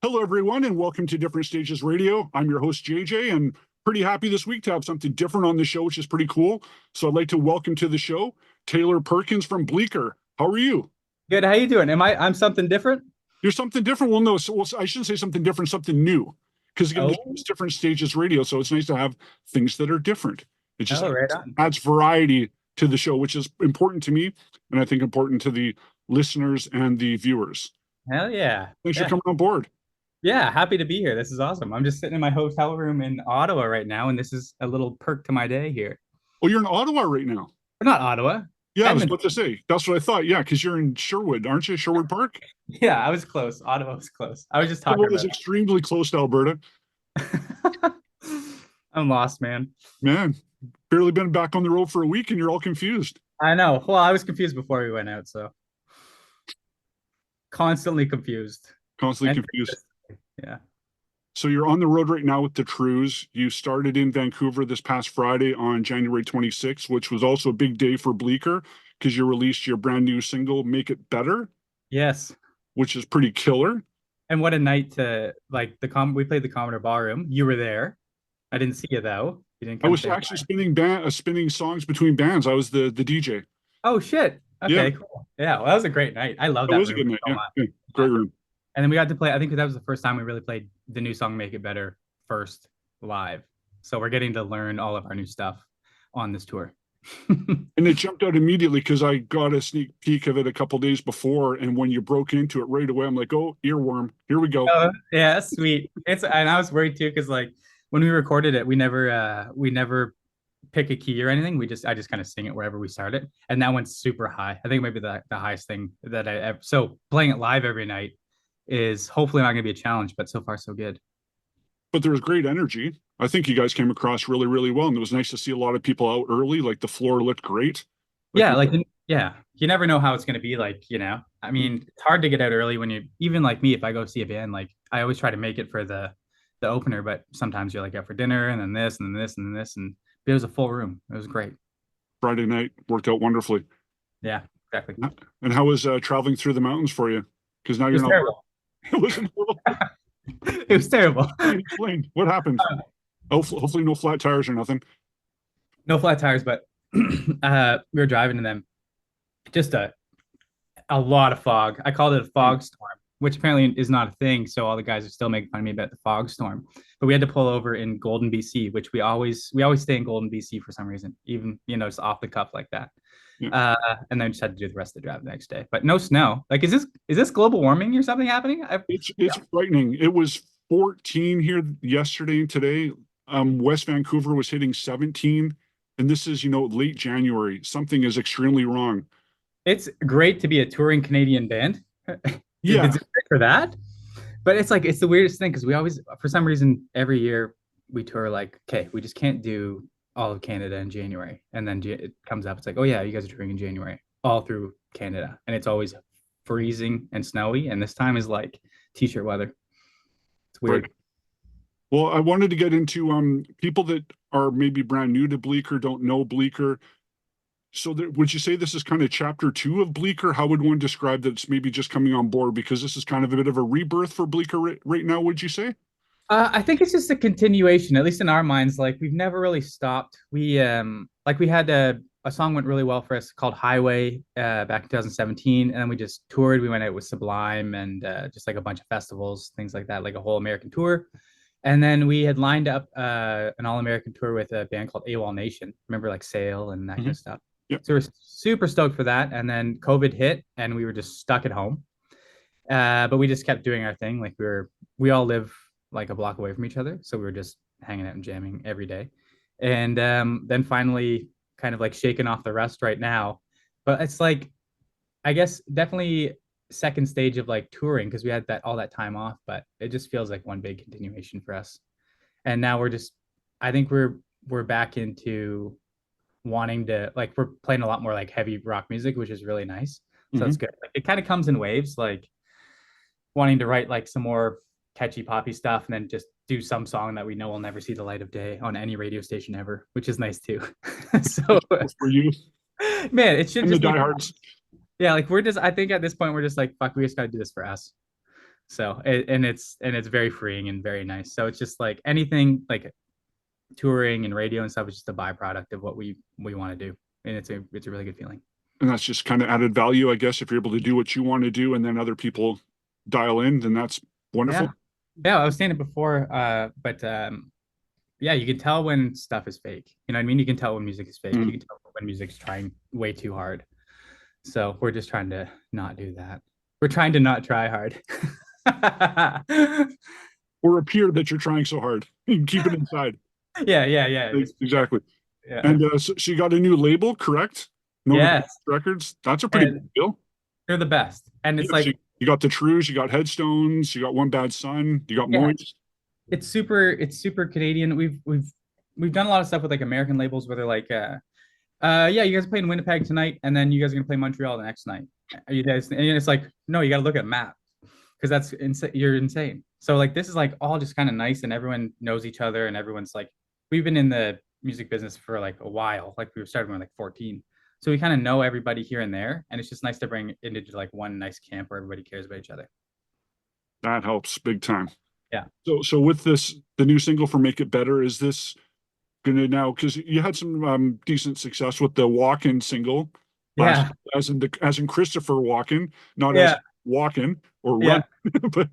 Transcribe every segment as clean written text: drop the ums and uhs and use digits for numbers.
Hello, everyone, and welcome to Different Stages Radio. I'm your host, JJ, and pretty happy this week to have something different on the show, which is pretty cool. So I'd like to welcome to the show Taylor Perkins from Bleeker. How are you? Good. How you doing? I'm something different? You're something different. Well, no, I shouldn't say something different, something new. Because again, this Oh, is Different Stages Radio, so it's nice to have things that are different. It just oh, right on. adds variety to the show, which is important to me, and I think important to the listeners and the viewers. Hell yeah. Thanks for Yeah. coming on board. Yeah. Happy to be here. This is awesome. I'm just sitting in my hotel room in Ottawa right now, and this is a little perk to my day here. Oh, you're in Ottawa right now. Or not Ottawa. Yeah, I was Edmonton. about to say. That's what I thought. Yeah, because you're in Sherwood, aren't you? Sherwood Park? Yeah, I was close. Ottawa was close. I was just talking Sherwood is about extremely close to Alberta. it. I'm lost, man. Man, barely been back on the road for a week and you're all confused. I know. Well, I was confused before we went out, so constantly confused. Constantly And confused. yeah. So you're on the road right now with the Trews. You started in Vancouver this past Friday on January 26th, which was also a big day for Bleeker because you released your brand new single, Make It Better, Yes. which is pretty killer. And what a night to like we played the Commodore Ballroom. You were there. I didn't see you though. You didn't I come was say actually hi. spinning songs between bands. I was the DJ. Oh shit. Yeah, Okay, cool. Yeah, well, that was a great night. I love it that was a room good night. so Yeah, much. yeah, Yeah. great room. And then we got to play, I think that was the first time we really played the new song Make It Better first live. So we're getting to learn all of our new stuff on this tour. And it jumped out immediately because I got a sneak peek of it a couple days before. And when you broke into it right away, I'm like, oh, earworm. Here we go. Oh, yeah, sweet. It's and I was worried too because like when we recorded it, we never pick a key or anything. I just kind of sing it wherever we start it, and that went super high. I think maybe the highest thing that I ever. So playing it live every night is hopefully not going to be a challenge, but so far so good. But there was great energy. I think you guys came across really, really well. And it was nice to see a lot of people out early. Like the floor looked great. Like, Yeah, like yeah, you never know how it's going to be. Like I mean, it's hard to get out early when you even like me. If I go see a band, like I always try to make it for the opener, but sometimes you're like out for dinner and then this and then this and then this and it was a full room. It was great. Friday night worked out wonderfully. Yeah, exactly. And how was traveling through the mountains for you? Because now It you're was not. terrible. It wasn't. It was terrible. Explain what happened. Hopefully, no flat tires or nothing. No flat tires, but we were driving and then just a lot of fog. I called it a Hmm. fog storm, which apparently is not a thing. So all the guys are still making fun of me about the fog storm. But we had to pull over in Golden, BC, which we always stay in Golden, BC for some reason, even just off the cuff like that. Yeah. And then just had to do the rest of the drive the next day. But no snow. Like, is this global warming or something happening? It's frightening. It was 14 here yesterday and today. West Vancouver was hitting 17, and this is late January. Something is extremely wrong. It's great to be a touring Canadian band. Yeah, It's great for that. But it's like it's the weirdest thing because we always, for some reason, every year we tour like, okay, we just can't do all of Canada in January, and then it comes up. It's like, oh yeah, you guys are touring in January all through Canada, and it's always freezing and snowy. And this time is like t-shirt weather. It's right. weird. Well, I wanted to get into people that are maybe brand new to Bleeker, don't know Bleeker. So would you say this is kind of chapter two of Bleeker? How would one describe that it's maybe just coming on board because this is kind of a bit of a rebirth for Bleeker right now, would you say? I think it's just a continuation, at least in our minds. Like we've never really stopped. We had a song went really well for us called Highway back in 2017, and then we just toured. We went out with Sublime and just like a bunch of festivals, things like that, like a whole American tour. And then we had lined up an all American tour with a band called AWOL Nation. Remember like Sail and that kind Hmm. of stuff. Yeah, So we're super stoked for that. And then COVID hit, and we were just stuck at home. But we just kept doing our thing. Like we all live like a block away from each other, so we were just hanging out and jamming every day. And then finally, kind of like shaking off the rust right now. But it's like, I guess definitely second stage of like touring because we had that all that time off, but it just feels like one big continuation for us. And now I think we're back into wanting to like we're playing a lot more like heavy rock music, which is really nice. So hmm, it's good. Like it kind of comes in waves, like wanting to write like some more catchy poppy stuff and then just do some song that we know will never see the light of day on any radio station ever, which is nice too. So for you man, it should and the just be diehards. yeah, like I think at this point we're just like, fuck, we just gotta do this for us. So and it's very freeing and very nice. So it's just like anything like touring and radio and stuff is just a byproduct of what we want to do, and it's a really good feeling. And that's just kind of added value, I guess, if you're able to do what you want to do and then other people dial in, then that's wonderful. Yeah, yeah. I was saying it before, but yeah, you can tell when stuff is fake. You know what I mean? You can tell when music is fake. You can tell when music's trying way too hard. So we're just trying to not do that. We're trying to not try hard. Or appear that you're trying so hard. You can keep it inside. Yeah. Exactly. Yeah. And so you got a new label, correct? No Yes. Records. That's a pretty And big deal. they're the best. And it's Yeah, like so you got the Trews, you got Headstones, you got One Bad Son, you got yeah, Moist. it's super Canadian. We've done a lot of stuff with like American labels where they're like, yeah, you guys are playing Winnipeg tonight, and then you guys are gonna play Montreal the next night. Are you guys? And it's like, no, you got to look at a map because that's insane. You're insane. So like, this is like all just kind of nice, and everyone knows each other, and everyone's like, we've been in the music business for like a while. Like we were starting when we were like 14, so we kind of know everybody here and there, and it's just nice to bring it into like one nice camp where everybody cares about each other. That helps big time. Yeah. So with this, the new single for Make It Better, is this gonna now, because you had some decent success with the Walk-In single Yeah. as in Christopher Walken, not as Yeah. Walken or Yeah. Run. But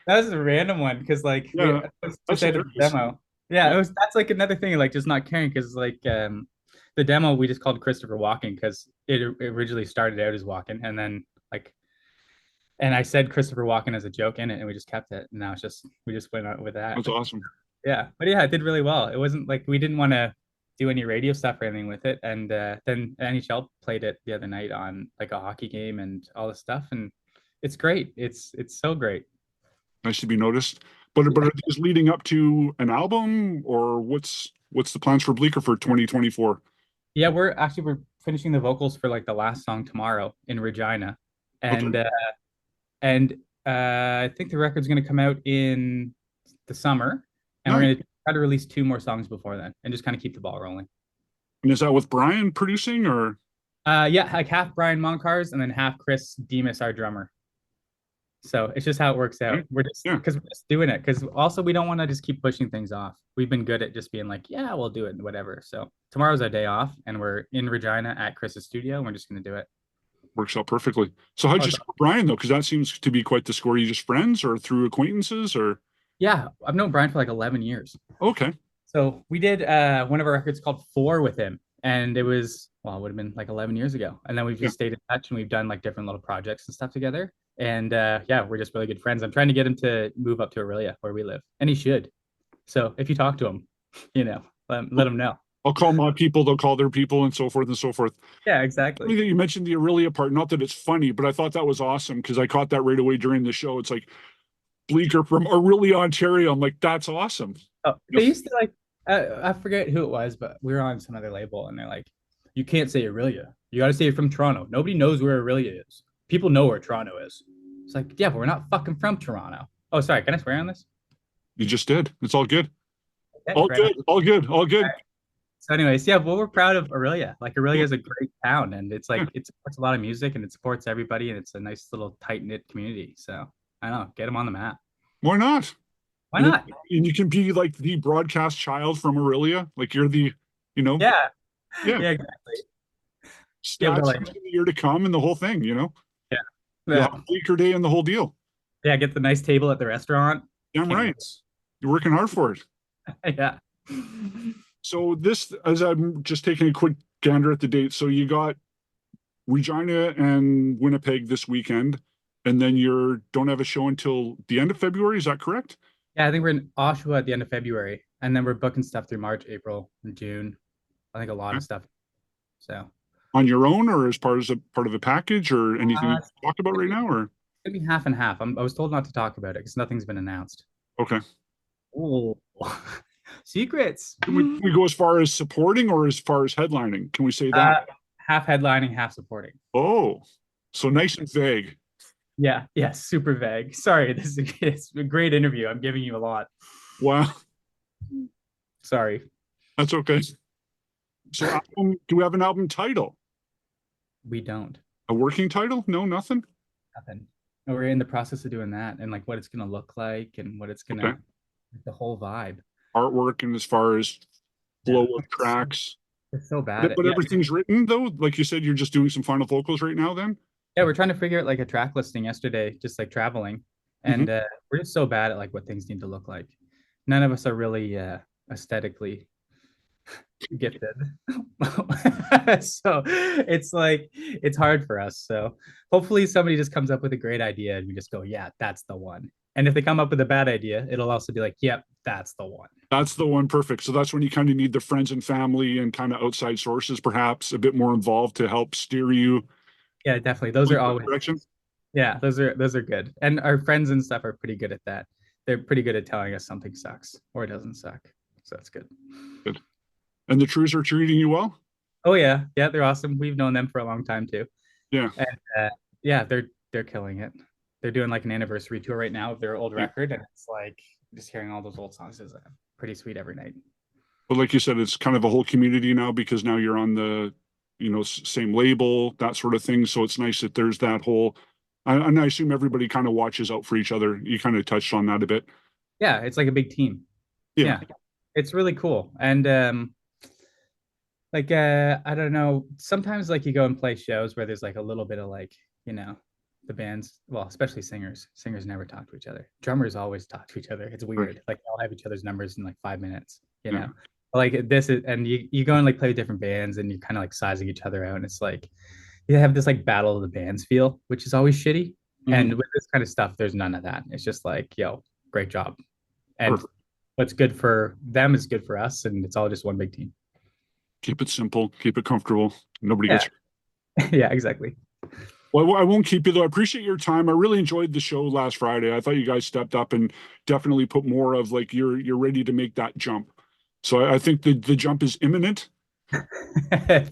That was a random one because like yeah, just a demo. Yeah, it was that's like another thing, like just not caring because like the demo we just called Christopher Walken because it originally started out as Walken, and then like and I said Christopher Walken as a joke in it, and we just kept it. And now it's just we just went out with that. that's awesome. Yeah, but yeah, it did really well. It wasn't like we didn't want to do any radio stuff or anything with it, and then NHL played it the other night on like a hockey game and all this stuff, and it's great. It's so great. Nice to be noticed. But are these leading up to an album, or what's the plans for Bleeker for 2024? Yeah, we're finishing the vocals for like the last song tomorrow in Regina, and Okay. I think the record's gonna come out in the summer, and we're Nice. gonna try to release 2 more songs before then, and just kind of keep the ball rolling. And is that with Brian producing, or Yeah, like half Brian Moncars and then half Chris Demas, our drummer. So it's just how it works out. We're just yeah, because we're just doing it. Because also we don't want to just keep pushing things off. We've been good at just being like, yeah, we'll do it, whatever. So tomorrow's our day off, and we're in Regina at Chris's studio, and we're just gonna do it. works out perfectly. So how'd you score Brian though? Because that seems to be quite the score. You just friends or through acquaintances or? Yeah, I've known Brian for like 11 years. Okay. So we did one of our records called Four with him, and it was well, it would have been like 11 years ago. And then we've just stayed in touch, and we've done like different little projects and stuff together. And yeah, we're just really good friends. I'm trying to get him to move up to Aurelia where we live, and he should. So if you talk to him, you know, let him know. I'll call my people, they'll call their people, and so forth and so forth. Yeah, exactly. Funny that you mentioned the Aurelia part. Not that it's funny, but I thought that was awesome because I caught that right away during the show. It's like Bleeker from Aurelia, Ontario. I'm like, that's awesome. Oh, they used to like, I forget who it was, but we were on some other label, and they're like, you can't say Aurelia. You got to say you're from Toronto. Nobody knows where Aurelia is. People know where Toronto is. It's like, yeah, but we're not fucking from Toronto. Oh, sorry. Can I swear on this? You just did. It's all good. Okay, All right good. on. All good. All good. All right. So, anyways, yeah, well, we're proud of Aurelia. Like, Aurelia is a great town, and it's like it supports a lot of music, and it supports everybody, and it's a nice little tight knit community. So, I don't know, get them on the map. Why not? Why not? And you can be like the broadcast child from Aurelia. Like you're the, Yeah, yeah, yeah, exactly. stats like, in the year to come and the whole thing, yeah, You'll have Bleeker Day and the whole deal. yeah. Get the nice table at the restaurant. Damn right. You're working hard for it. Yeah. So this, as I'm just taking a quick gander at the date, so you got Regina and Winnipeg this weekend, and then you don't have a show until the end of February. Is that correct? Yeah, I think we're in Oshawa at the end of February, and then we're booking stuff through March, April, and June. I think a lot of stuff. So on your own, or as part of a package, or anything you talk about right now, or maybe half and half. I was told not to talk about it because nothing's been announced. Okay. Oh, secrets. Can we go as far as supporting or as far as headlining? Can we say that? Half headlining, half supporting. Oh, so nice and vague. Yeah, super vague. Sorry, it's a great interview. I'm giving you a lot. Wow. Sorry. That's okay. So do we have an album title? We don't. A working title? No, nothing? Nothing. we're in the process of doing that, and like what it's gonna look like and what it's Okay. gonna, the whole vibe. Artwork and as far as Yeah, flow of tracks. it's so bad. But Yeah, everything's written though. Like you said, you're just doing some final vocals right now then? yeah, we're trying to figure out like a track listing yesterday, just like traveling, Mhm. and we're just so bad at like what things need to look like. None of us are really aesthetically gifted. So it's like it's hard for us. So hopefully somebody just comes up with a great idea and we just go, yeah, that's the one. And if they come up with a bad idea, it'll also be like, yep, that's the one. That's the one. Perfect. So that's when you kind of need the friends and family and kind of outside sources, perhaps a bit more involved to help steer you Yeah, definitely. Those in are that always, direction. yeah, those are good. And our friends and stuff are pretty good at that. They're pretty good at telling us something sucks or it doesn't suck. So that's good. Good. And the Trews are treating you well? Oh yeah, yeah, they're awesome. We've known them for a long time too. Yeah. And yeah, they're killing it. They're doing like an anniversary tour right now of their old Yeah. record, and it's like just hearing all those old songs is pretty sweet every night. But like you said, it's kind of a whole community now because now you're on the, same label, that sort of thing. So it's nice that there's that whole, and I assume everybody kind of watches out for each other. You kind of touched on that a bit. Yeah, it's like a big team. Yeah. Yeah, it's really cool. And like I don't know, sometimes like you go and play shows where there's like a little bit of like, you know, the bands, well, especially singers never talk to each other. Drummers always talk to each other. It's Right. weird. Like they'll have each other's numbers in like 5 minutes, you Yeah. know. Like this is, and you go and like play with different bands and you're kind of like sizing each other out, and it's like you have this like battle of the bands feel, which is always shitty. Mhm. And with this kind of stuff, there's none of that. It's just like, yo, great job. And Perfect. what's good for them is good for us, and it's all just one big team. Keep it simple, keep it comfortable. Nobody Yeah. gets. Yeah, exactly. Well, I won't keep you though. I appreciate your time. I really enjoyed the show last Friday. I thought you guys stepped up and definitely put more of like you're ready to make that jump. So I think the jump is imminent.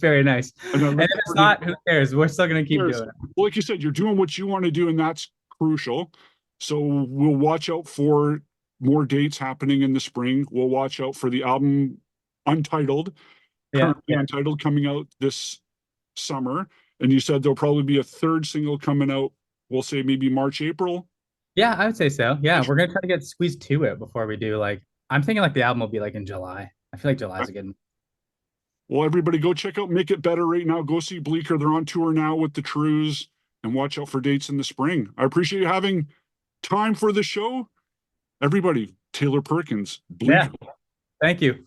Very nice. And I And look if it's forward not, who cares? We're still gonna keep to, doing it. well, like you said, you're doing what you want to do, and that's crucial. So we'll watch out for more dates happening in the spring. We'll watch out for the album Untitled, Yeah, currently yeah. Untitled, coming out this summer. And you said there'll probably be a third single coming out, we'll say maybe March, April. Yeah, I would say so. Yeah, we're gonna try to get squeezed to it before we do like I'm thinking like the album will be like in July. I feel like July's a good. Well, everybody go check out Make It Better right now. Go see Bleeker. They're on tour now with the Trews, and watch out for dates in the spring. I appreciate you having time for the show. Everybody, Taylor Perkins, Yeah, Bleeker. thank you.